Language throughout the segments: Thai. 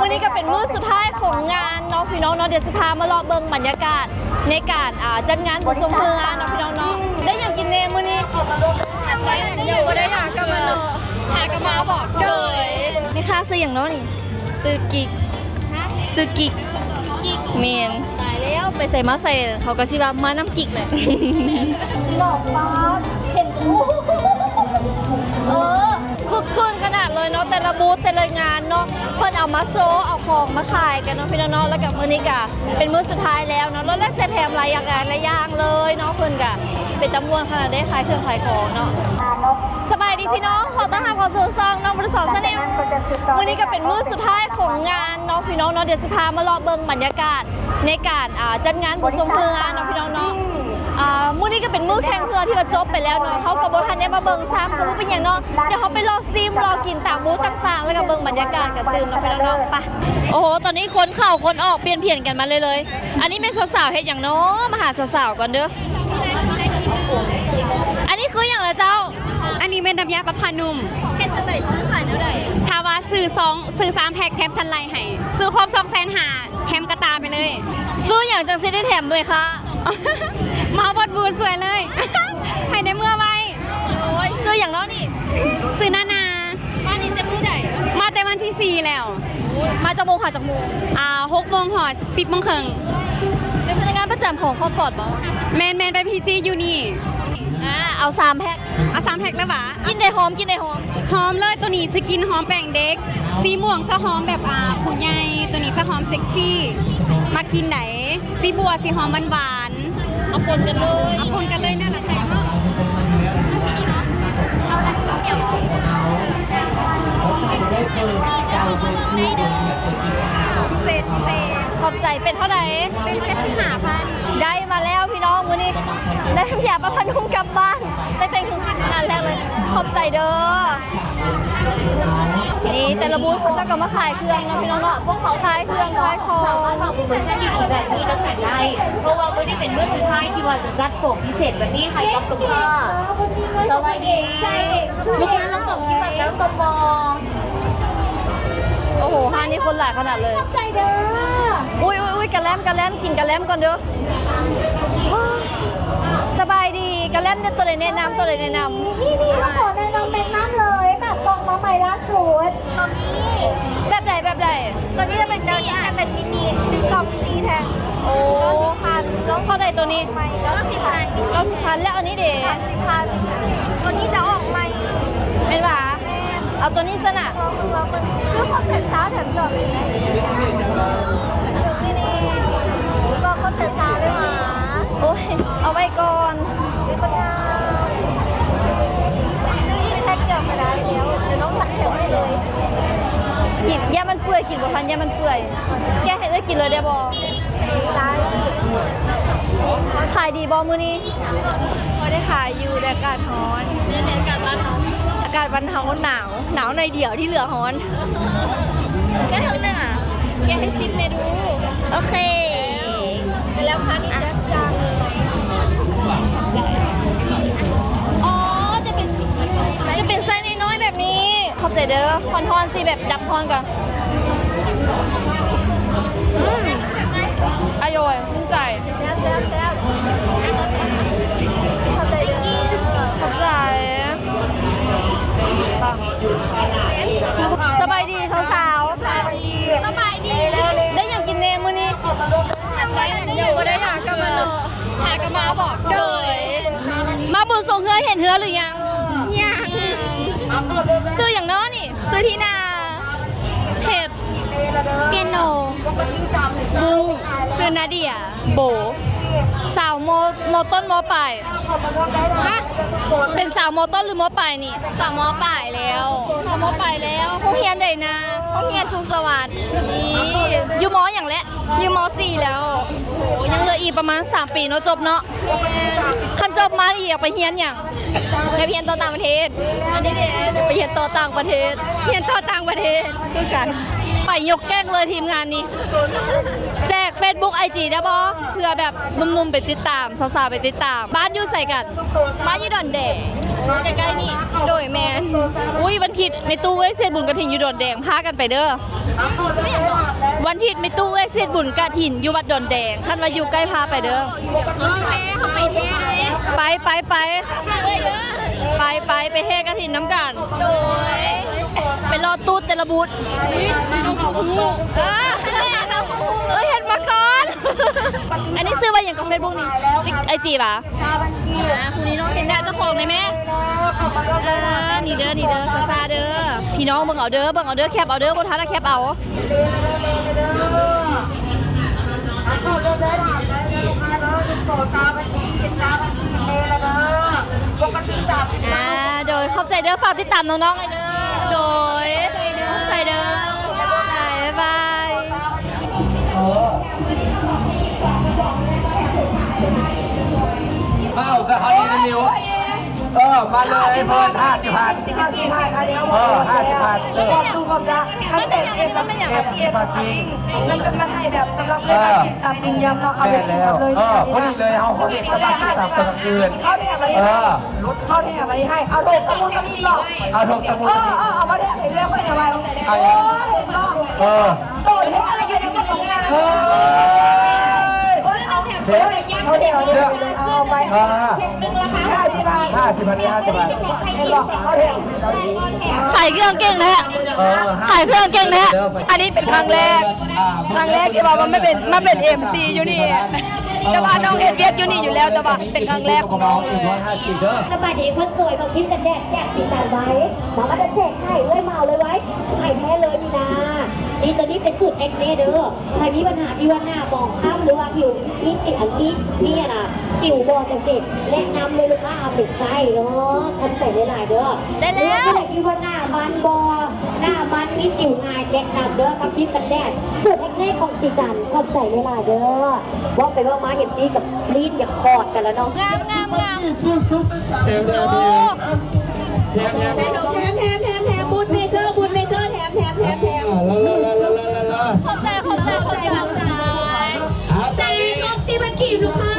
วันนี้ก็เป็นมื้อสุดท้ายของงานเนาะพี่น้องเนาะเดี๋ยวจะพามาเลาะเบิ่งบรรยากาศในการจัดงานบุญทรงเพื่อนเนาะพี่น้องเนาะได้อย่างกินเนมื้อนี้อยู่บ่ได้หากะมาบอกเลยนี่ค่าซื้ออย่างเนาะนี่ซื้อกิกเมนตายแล้วไปใส่มาใส่เขาก็สิว่ามาน้ำกิกเลยหลอกป้าเห็นคึกคืนขนาดเลยเนาะแต่ละบูธแต่ละงานเนาะเพิ่นเอามาโซเอาของมาขายกันเนาะพี่น้องแล้วกับมื้อนี้ก็เป็นมื้อสุดท้ายแล้วเนาะแล้วจะแถมหลายอย่างเลยเนาะเพิ่นก็เป็นจำนวนขนาดได้ขายเครื่องขายของเนาะสบายดีพี่น้องขอต้อนรับเข้าสู่ช่องน้องบริษัทแนลมื้อนี้ก็เป็นมื้อสุดท้ายของงานเนาะพี่น้องเนาะเดี๋ยวจะพามาเลาะเบิ่งบรรยากาศในการจัดงานบุญทรงเพื่อนเนาะพี่น้องเนาะมื้อนี้ก็เป็นมื้อแข่งเรือที่ว่าจบไปแล้วเนาะเขากับบ่ทันได้มาเบิ่งซ้ำก็บ่เป็นหยังเนาะเดี๋ยวเขาไปรอซิมรอกินตามบูธต่างๆแล้วก็เบิ่งบรรยากาศกันตื่มเนาะพี่น้องเนาะไปโอ้โหตอนนี้คนเข้าคนออกเปลี่ยนกันมาเลยอันนี้เป็นสาวๆเฮ็ดหยังเนาะมาหาสาวๆก่อนเด้ออันนี้คืออย่างไรเจ้าอันนี้เป็นน้ำยาประพานุ่มเฮ็ดจังได๋ซื้อขายเท่าใดถ้าว่าซื้อ3แพ็คแถมสันไลให้ซื้อครบ250,000แถมกระตาไปเลยซื้ออย่างจังสิได้แถมด้วยค่ะมาบดบูดสวยเลย ให้ได้เมื่อไว้โอ้ยซื้ออย่างเนาะนี่ซื้อนามานี่จะมื้อใดมาแต่วันที่4แล้วมาจากโมงค่ะจากโมง6 โมงหอด10 โมงครึ่งเป็นพนักงานประจำของคอมฟอร์ตบ่แมนไปพีจีอยู่นี่เอา3แพ็คเอา3แพ็คแล้วหวะกินได้หอมหอมเลยตัวนี้จะกินหอมแป้งเด็กสีม่วงจะหอมแบบผู้ใหญ่ตัวนี้จะหอมเซ็กซี่มากินไหนสีบัวสีหอมหวานเอาปนกันเลยน่ารักใจมากเสร็จขอบใจเป็นเท่าไหร่เป็น75,000ได้มาแล้วพี่น้องมื้อนี้ได้น้ำยาประพานุ่มกลับบ้านได้เป็นคืองานแรกเลยขอบใจเด้อนี่แต่ละบูธเขาจะก็มาขายเครื่องนะพี่น้องเนาะพวกเขาขายเครื่องขายของสามารถทำบุญเป็นเส้นดีแบบนี้ตั้งแต่ได้เพราะว่ามื้อนี้เป็นมื้อสุดท้ายที่ว่าจะจัดโปกพิเศษแบบนี้ให้กับลูกค้าสวัสดีลูกค้าต้องตกที่แบบแล้วตมองโอ้โหห้างนี้คนหลายขนาดเลยใจเด้ออุ้ยกระแลมกินกระแลมก่อนเด้อสบายดีกระแลมเนี่ยตัวไหนแนะนำนี่เขาขอแนะนำเป็นน้ำเลยแบบกล่องมาใหม่ล่าสุดตอนนี้แบบใดตัวนี้จะเป็นมินิกล่องซีแทนโอ้แล้วเข้าใดตัวนี้90,000แล้วอันนี้เด็30,000ตัวนี้จะออกใหม่เป็นหรอเอาตัวนี้ซะน่ะซื้อคอนเซ็ปต์เช้าแถมจบเลยนี่บอกคอนเซ็ปต์เช้าด้วยหรอโอ้ยเอาไว้ก่อนซื้ออีกแพ็คเดียวไปแล้วเดี๋ยวน้องตัดเข็มให้เลยกินยามันเปื่อยกินบ่ทันยามันเปื่อยแกให้ได้กินเลยได้บ่ขายดีบ่มื้อนี้ไม่ได้ขายอยู่แต่อากาศร้อนอากาศบ้านเฮาอากาศบ้านเฮาหนาวในเดี่ยวที่เหลือร้อนแกให้1แกให้10ในดูโอเคแล้วค่ะนี่จะจางเลยอ๋อจะเป็นไซส์น้อยๆแบบนี้ขอบใจเด้อพรสิแบบดับพรก่อนอร่อยชื่นใจขอบใจสบายดีสาวสบายดีได้อย่างกินเนมื้อนี้อยู่บ่ได้หากะมาบอกเลยมาบุญทรงเฮือเห็นเฮือหรือยังซื้ออย่างน้อนี่ซื้อที่นาเห็ดเปียโนบุ้งซื้อนาเดียโบสาวโมต้นโมปลายเป็นสาวโมต้นหรือโมปลายนี่สาวมอป่ายแล้วห้องเรียนใหญ่นะห้องเรียนสุขสวัสดิ์นี่อยู่มออย่างแล้วอยู่ม4แล้วโอ้ยังเหลืออีกประมาณ3 ปีเนาะจบเนาะคันจบมาอีกอยากไปเรียนอย่างไปเรียนต่อต่างประเทศอันนี้เดี๋ยวไปเรียนต่อต่างประเทศคือกันไปยกแก้งเลยทีมงานนี้แจก Facebook IG ได้บ่เพื่อแบบหนุ่มๆไปติดตามสาวๆไปติดตามบ้านอยู่ใส่กันบ้านอยู่ดอนแดงใกล้ๆนี่โดยแมนอุ้ยวันทิศในตู้ไว้เศษบุญกระถิ่นอยู่ดอนแดงพากันไปเด้อ วันอาทิตย์ไม่ตู้เอ้ยเสียดบุญกะถินอยู่วัดดอนแดงคันว่าอยู่ใกล้พาไปเด้อ โอเคเขาไปเท่เลย ไปไปเฮกระถินน้ำกัน โดย ไปรอตูดแต่ละบูธเห็นมาก่อน อันนี้ซื้อไว้อย่างกับเฟซบุ๊กนี่ไอจีป่ะคุณนี่น้องเห็นได้เจ้าของเลยไหมนี่เด้อซาเด้อพี่น้องเบิ่งเอาเด้อแคปเอาเด้อบนท้ายแล้วแคปเอาโดยเข้าใจเด้อฝากติดตามน้องๆเลยเด้อโดยเข้าใจเด้อบ๊ายบาย เข้าสถานีนนิวมาเลยเพิ่น50 บาท50 บาทดูความจะมันเป็นเอฟมันให้แบบสำหรับเรื่องการกินตามปิงยำเนาะเอาแบบนี้เลยพอดีเลยเอาเขาเด็กกระบะที่ตับกระเกิน เข้าเนี่ยมาดีให้เอาโถตะมูตะมีหรอก เอาทงตะมู เอามาเนี่ยเรื่องไปอะไรโอ้ยโตเท่อะไรอยู่ในกระป๋องงานเขาเดี๋ยวเอาไป50 บาทเอาเถอะ ขายเครื่องเก่งแท้ขายเครื่องเก่งแท้ อันนี้เป็นครั้งแรกที่ว่ามันไม่เป็นMC อยู่นี่แต่ว่าน้องเฮ็ดเวียกอยู่นี่อยู่แล้วแต่ว่าเป็นครั้งแรกของน้องเลย สบายดีคนสวยมาคิดกันแดดแจกสีจันไว้สามารถจะแจกไข่เลยเมาเลยไว้ไข่แท้เลยนี่นะนี่ตัวนี้เป็นสูตรเอ็กเนเด้อใครมีปัญหาที่ว่าหน้ามองข้ามหรือว่าผิวมีสิวมีอะนะสิวบอจะเจ็บแนะนำเลยลูกค้าเอาเป็ดไส้เนาะทำใส่หลายๆเด้อ ได้แล้ว ที่ว่าหน้ามันบอหน้ามันมีสิวง่ายแนะนำเด้อกับคิดกันแดดสูตรเอ็กเนของสีจันขอบใจหลายๆเด้อว่าไปว่ามาเห็นซีกับลีนอยากกอดกันแล้วเนาะ งามแถมบูทเมเจอร์แถมขอบใจใส่ครบ10 มันกีบลูกค้า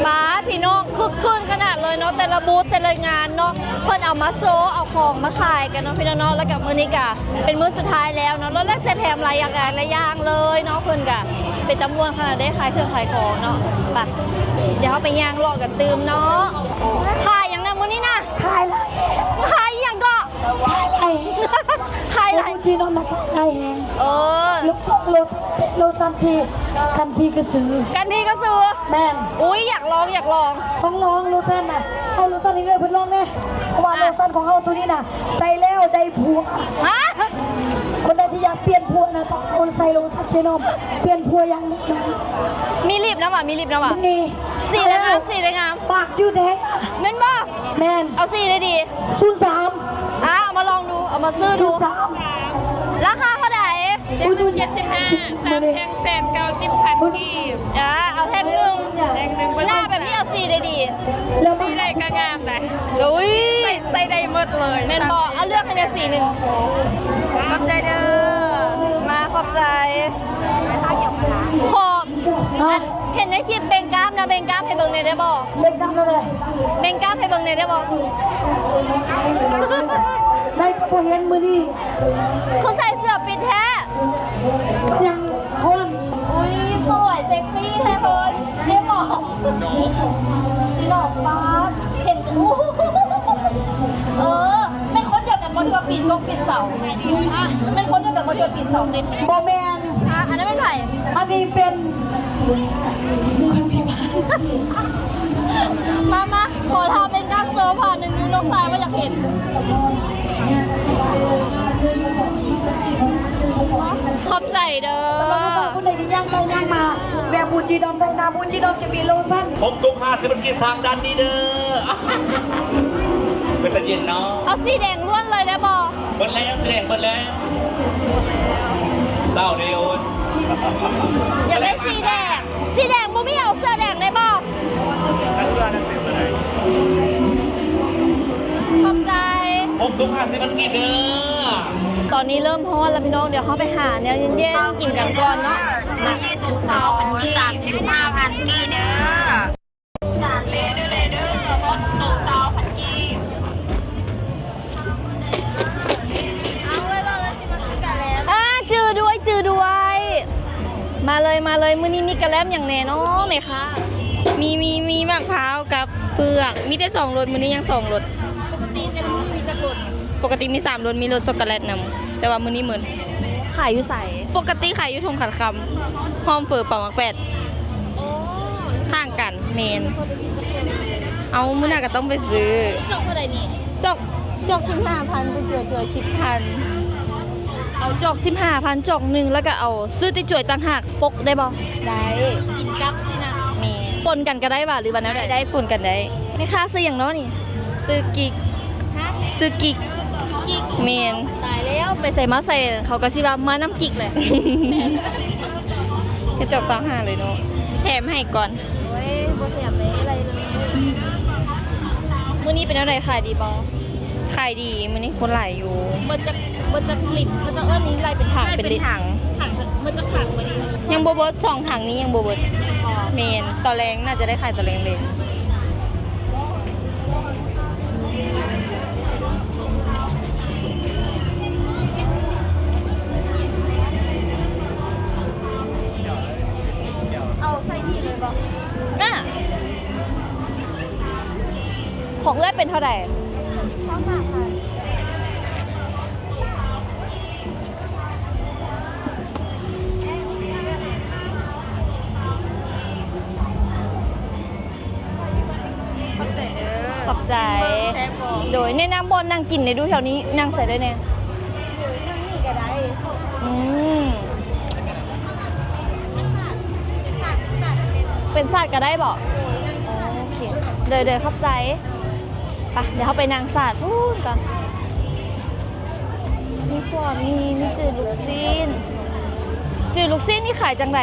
มาพี่น้องคึกคืนขนาดเลยเนาะแต่ละบูธแต่ละงานเนาะเพิ่นเอามาโซเอาของมาขายกันเนาะพี่น้องแล้วกับมื้อนี้กะเป็นมื้อสุดท้ายแล้วเนาะแล้วจะแถมหลายอย่างเลยเนาะเพิ่นกะเป็นจำนวนขนาดได้ขายเครื่องขายของเนาะไปเดี๋ยวเราไปย่างรอกันตื่มเนาะขายอย่างนั้นมื้อนี้นะขายอย่างก็ขายอะไร ที่น้องมาขายเอง โลซันทีกันพีกระสือ กันทีก็ซื้อ แม่น อุ้ยอยากลอง ต้องลองโลซันน่ะเอาโลซันนี้เลยเพิ่นลองแน่เพราะว่าโลซันของเขาตัวนี้น่ะใส่แล้วได้ผัว ฮะ คนใดที่อยากเปลี่ยนผัวนะต้องคนใส่โลซันเชนอมเปลี่ยนผัวอย่างนี้นะ มีลิปนะว่ะ นี่ สีเลยงาม ปากชื่อแดง เม่นบ่ แม่น เอาสีเลยดี 03 เอามาลองดู เอามาซื้อดู 03 ราคาเท่าไหร่ อุ้ยดู 3 แท่ง190,000 กีบ เอาแท่งหนึ่งหน้าแบบนี้เอาสีเลยดี แล้วมา อะไรก็งามเลย อุ้ย ใส่ได้หมดเลย เม่นบ่เอาเลือกให้เนี่ยสีหนึ่ง ขอบใจเด้อ มาขอบใจ ขอบเห็นในคลิปเบงกล้ามนะเบงกล้ามให้เบิ่งในอยได้บ่ เล็กดังเลย เบงกล้ามให้เบิ่งในอยได้บ่ ได้กระโปรงเห็นมือนี่ คือใส่เสื้อปิดแท้ ยังคน อุ้ยสวยเซ็กซี่แท้เพิ่นเจ๊หมอสีดอกฟ้าเห็นอู้เป็นคนเดียวกันบนที่ว่าปีนกปีนเสาเป็นคนเดียวกันบนที่ว่าปีนเสาเต้นไหม โบแมน อันนั้นเป็นไผ่ อันนี้เป็น มาขอทาเป็นกล้ามโซผ่านหนึ่งนิ้วลงซ้ายว่าอยากเห็นขอบใจเด้อ คนไหนที่ย่างไปย่างมาแบบบูจีดอมได้นะบูจีดอมจะมีโลชั่น ผมตุ้ม50 มันกินทางด้านนี้เด้อเป็นตะเย็นเนาะ เอาสีแดงล้วนเลยได้บ่ เปิดแล้วเปิดแล้วเศร้าเดียว อยากได้สีแดงบ่มีเอาเสื้อแดงได้บ่ขอบใจ ผมตุ้ม50 มันกินเด้อ ตอนนี้เริ่มร้อนแล้วพี่น้องเดี๋ยวเขาไปหาแนวเย็นๆกินกันก่อนเนาะมา เลเดอร์ตัวรถตู่เตาพันกี มาเลยมาเลยมื้อนี้มีกระแลมอย่างแน่เนาะแม่ค้า มีมะพร้าวกับเผือกมีแต่2รสมื้อนี้ยัง2รส ปกติแต่ละมื้อมีจักรส ปกติมี3รสมีรสช็อกโกแลตนำแต่ว่ามื้อนี้เหมือน ขายอยู่ไส ปกติขายอยู่ทงขัดคำหอมเฝอเป่ามักแปด โอ้ ห่างกันเมน พอไปสิจักรส เอามื้อหน้าก็ต้องไปซื้อ จอกเท่าใดนี่ จอก15,000ไปเจอ10,000 เอาจอก15,000จอกหนึงแล้วก็เอาซื้อติจ่วยต่างหากปกได้บ่ ได้ กินกับสินะ เมน ปนกันก็ได้บ่หรือว่าแนวใด ได้ปุ่นกันได้ แม่ค้าซื้อหยังเนาะนี่ ซื้อกิก ฮะ ซื้อกิก กิก เมน ตายแล้วไปใส่มาใส่เขาก็สิว่ามาน้ำกิกเลย กระจก25เลยเนาะแถมให้ก่อน โอ้ยบ่แถมเลยอะไรเลยมื้อนี้เป็นอะไรขายดีบ่ ขายดีมื้อนี้คนหลายอยู่ เมื่อจะผลิตเขาจะเอิ้นนี้ไรเป็นถัง ได้ เป็น เป็น ลิตร ถัง ถังเมื่อจะถังมาดี ยังบ่เบิด2ถังนี้ยังบ่เบิด อ๋อ เมนตอนแรงน่าจะได้ขายตอนแรงเลย เอาใส่นี่เลยบ่น่ะของเลือดเป็นเท่าไหร่ขอบใจเด้อ ขอบใจ แซ่บบ่ โดยในน้ำบนนางกินในดูแถวนี้นางใส่ได้แน่อืมเป็นศาสตร์ก็ได้บอกโอเคเดี๋ยวเข้าใจไปเดี๋ยวเขาไปนางศาสตร์พูดกันมีพวกมีจืดลูกซีนจืดลูกซีนนี่ขายจังไร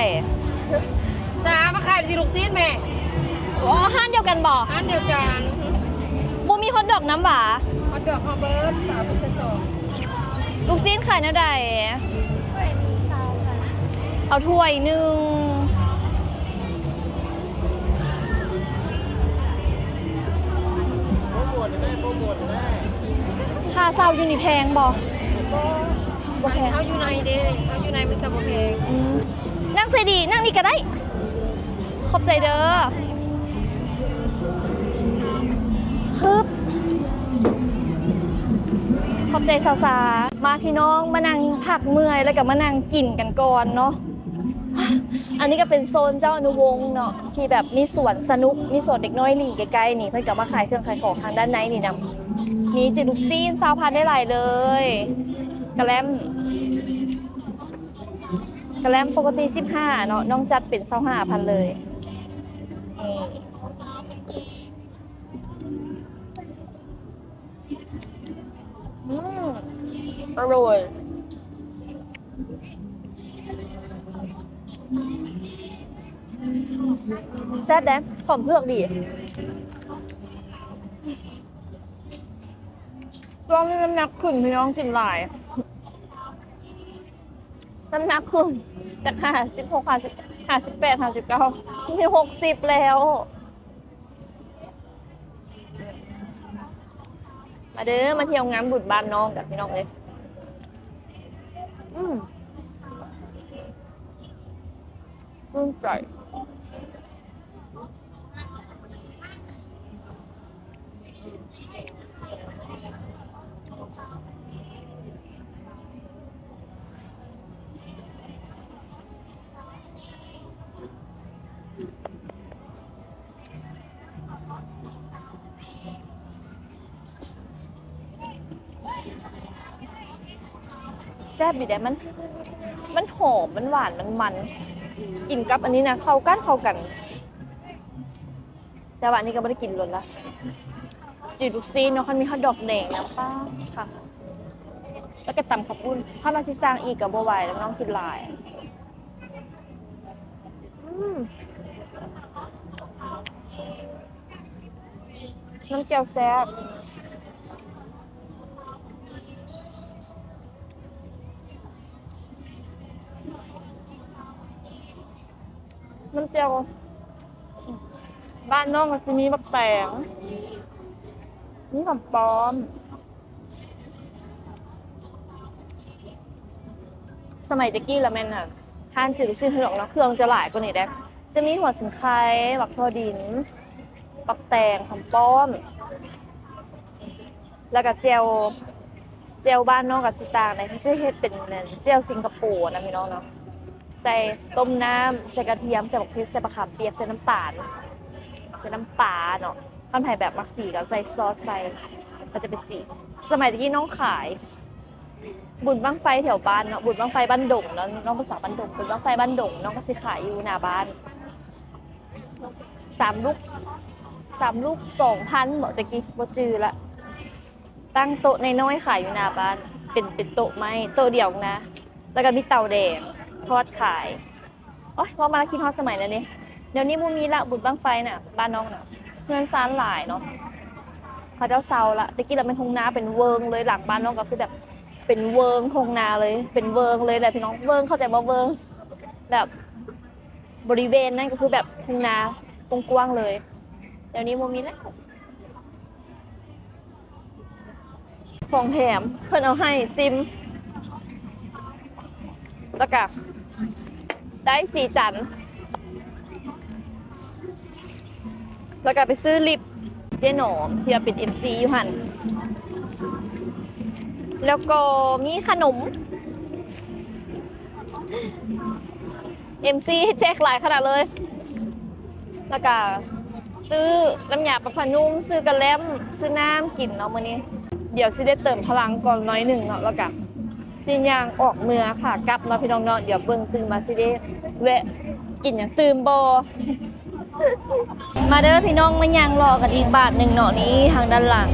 จ้ามาขายสิลูกซีนแม่ อ๋อห้านเดียวกันบอก อันเดียวกัน บูมีฮอทดอกน้ำหวา ฮอตดอกฮอเบิร์ด3.2 ลูกซีนขายแนวใดเอาถ้วยหนึ่งค่าเศร้าอยู่นี่แพงบ่บ่แพง เขาอยู่ในเด้เขาอยู่ในมันจะบ่แพง นั่งใส่ดีนั่งนี่ก็ได้ ขอบใจเด้อฮึบขอบใจสาวๆมาพี่น้องมานั่งพักเมื่อยแล้วก็มานั่งกินกันก่อนเนาะ อันนี้ก็เป็นโซนเจ้าอนุวงศ์เนาะที่แบบมีสวนสนุกมีสวนเด็กน้อยหลีใกล้ๆนี่เพื่อนก็มาขายเครื่องขายของทางด้านในนี่นะมีจิลูกซีน20,000ได้หลายเลยกระแลมปกติ15เนาะน้องจัดเป็น25,000เลยนี่อร่อยแซ่บแด้หอมเผือกดีช่วงนี้น้ำหนักขึ้นพี่น้องกินหลาย น้ำหนักขึ้นจาก56 58 59มี60แล้ว มาเด้อมาเที่ยวงานบุญบ้านน้องกับพี่น้องเลยชื่นใจแซ่บดีแต่มันหอมมันหวานมันกินกับอันนี้นะเข้ากัน แต่ว่าอันนี้ก็ไม่ได้กินล้นละจีลูกซีนเนาะคันมีฮอทดอกแดงนะป้าค่ะ แล้วก็ตำขับปุ้นข้าวมาซิซางอีกกับบัวไหวแล้วน้องกินหลายน้ำเจียวแซ่บน้ำเจียวบ้านน้องก็จะมีบักแตงนี่ของปลอมสมัยตะกี้ละแม่นอ่ะ ทานจืดลูกชิ้นหลอกนะเครื่องจะหลายกว่านี้ได้จะมีหัวสิงไคบักทอดินบักแตงหอมป้อมแล้วก็เจลบ้านน้องกับสิตางในที่จะเฮ็ดเป็นเจลสิงคโปร์นะพี่น้องเนาะใส่ต้มน้ำใส่กระเทียมใส่บักพริกใส่มะขามเปียกใส่น้ำตาลใส่น้ำปลาเนาะข้าวไทยแบบมักสีกับใส่ซอสใส่มันจะเป็นสีสมัยที่น้องขายบุญบั้งไฟแถวบ้านเนาะบุญบั้งไฟบ้านดงแล้วน้องภาษาบ้านดงบุญบั้งไฟบ้านดงน้องก็สิขายอยู่หน้าบ้าน3 ลูก 2,000บอกตะกี้บ่จือละตั้งโต๊ะน้อยๆขายอยู่หน้าบ้านเป็นโต๊ะไม้โต๊ะเดียวนะแล้วก็มีเตาแดงทอดขายโอ๊ยว่ามาคิดฮอดสมัยนั้นนี่เดี๋ยวนี้บ่มีละบุญบั้งไฟน่ะบ้านน้องน่ะเงินซานหลายเนาะเขาเจ้าเซาละตะกี้เราเป็นทุ่งนาเป็นเวิงเลยหลังบ้านน้องก็คือแบบเป็นเวิงทุ่งนาเลยเป็นเวิงเลยแหละพี่น้องเวิงเข้าใจบ่เวิงแบบบริเวณนั่นก็คือแบบทุ่งนากว้างๆเลยเดี๋ยวนี้บ่มีแล้วของแถมเพิ่นเอาให้ซิมแล้วก็ได้สีจันทร์แล้วก็ไปซื้อลิปเจ๊หนอมที่เป็น MC อยู่หันแล้วก็มีขนม MC ให้แจกหลายขนาดเลยแล้วก็ซื้อน้ำยาปะพะนุ่มซื้อกระแลมซื้อน้ำกินเนาะมื้อนี้เดี๋ยวสิได้เติมพลังก่อนน้อยหนึ่งเนาะแล้วก็สิย่างออกเมือค่ะกลับมาพี่น้องเนาะเดี๋ยวเบิ่งตื่นมาสิได้แวะกินอย่างตื่มบ่มาเด้อพี่น้องมาย่างรอกันอีกบาทหนึ่งเนาะนี้ทางด้านหลัง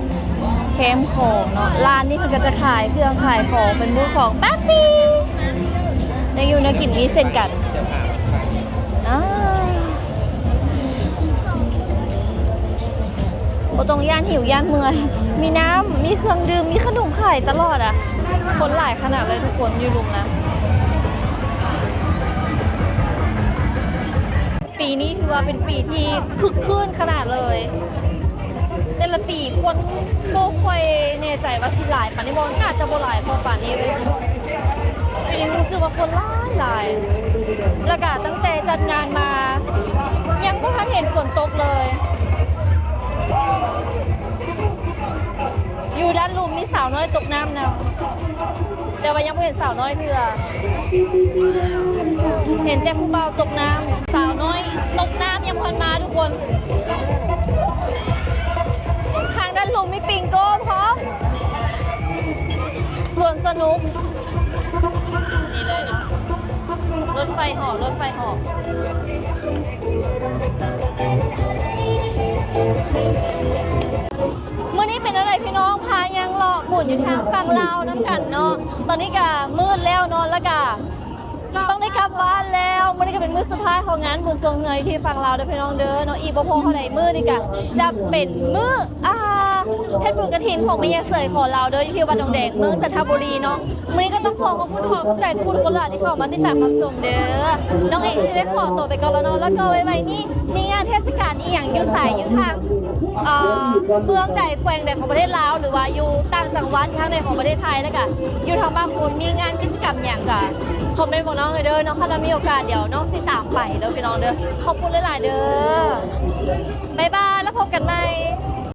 แคมป์ของเนาะร้านนี้เพิ่นก็จะขายเครื่องขายของเป็นบูธของแป๊บซี่ยังอยู่นะกินมีเส้นกันบ่ต้องย่านหิวย่านเมื่อยมีน้ำมีเครื่องดื่มมีขนมขายตลอดอ่ะคนหลายขนาดเลยทุกคนอยู่ลุมนะปีนี้ถือว่าเป็นปีที่คึกคืนขนาดเลยแต่ละปีคนโบค่อยแน่ใจว่าสิหลายปานนี้บ่น่าจะบ่หลายพอปานนี้เลยปีนี้รู้สึกว่าคนหลายแล้วก็ตั้งแต่จัดงานมายังบ่ทันเห็นฝนตกเลยอยู่ด้านลุมมีสาวน้อยตกน้ำนะแต่ว่ายังไม่เห็นสาวน้อยเถื่อเห็นแต่ผู้บ่าวตกน้ำสาวน้อยตกน้ำยังพันมาทุกคนทางด้านลุมมีปิงโก้พร้อมส่วนสนุกนี่เลยนะรถไฟเหาะมื้อนี้เป็นอะไรพี่น้องพายังหลอกหมุนอยู่ทางฝั่งลาวน้ำกันเนาะตอนนี้ก็มืดแล้วนอนแล้วก็ต้องได้กลับบ้านแล้วมื้อนี้ก็เป็นมื้อสุดท้ายของงานบุญทรงเงยที่ฝั่งลาวเด้อพี่น้องเด้อเนาะอีกบ่พอเท่าใดมื้อนี่ก็จะเป็นมื้อเพชรบุญกฐินของแม่ยายเสยของเราเด้ออยู่ที่วัดดงแดงเมืองจันทบุรีเนาะมื้อนี้ก็ต้องขอบคุณขอบใจทุกคนละที่เข้ามาติดตามรับชมเด้อน้องเองสิได้ขอตัวไปก่อนแล้วเนาะแล้วก็ไว้นี่มีงานเทศกาลอีหยังอยู่ไสอยู่ทางเมืองใดแขวงใดของประเทศลาวหรือว่าอยู่ต่างจังหวัดทางใดของประเทศไทยแล้วก็อยู่ทางบางคนมีงานกิจกรรมอย่างก็คอมเมนต์บอกน้องเลยเด้อน้องถ้าเรามีโอกาสเดี๋ยวน้องสิตามไปเด้อพี่น้องเด้อขอบคุณหลายๆเด้อบ๊ายบายแล้วพบกันใหม่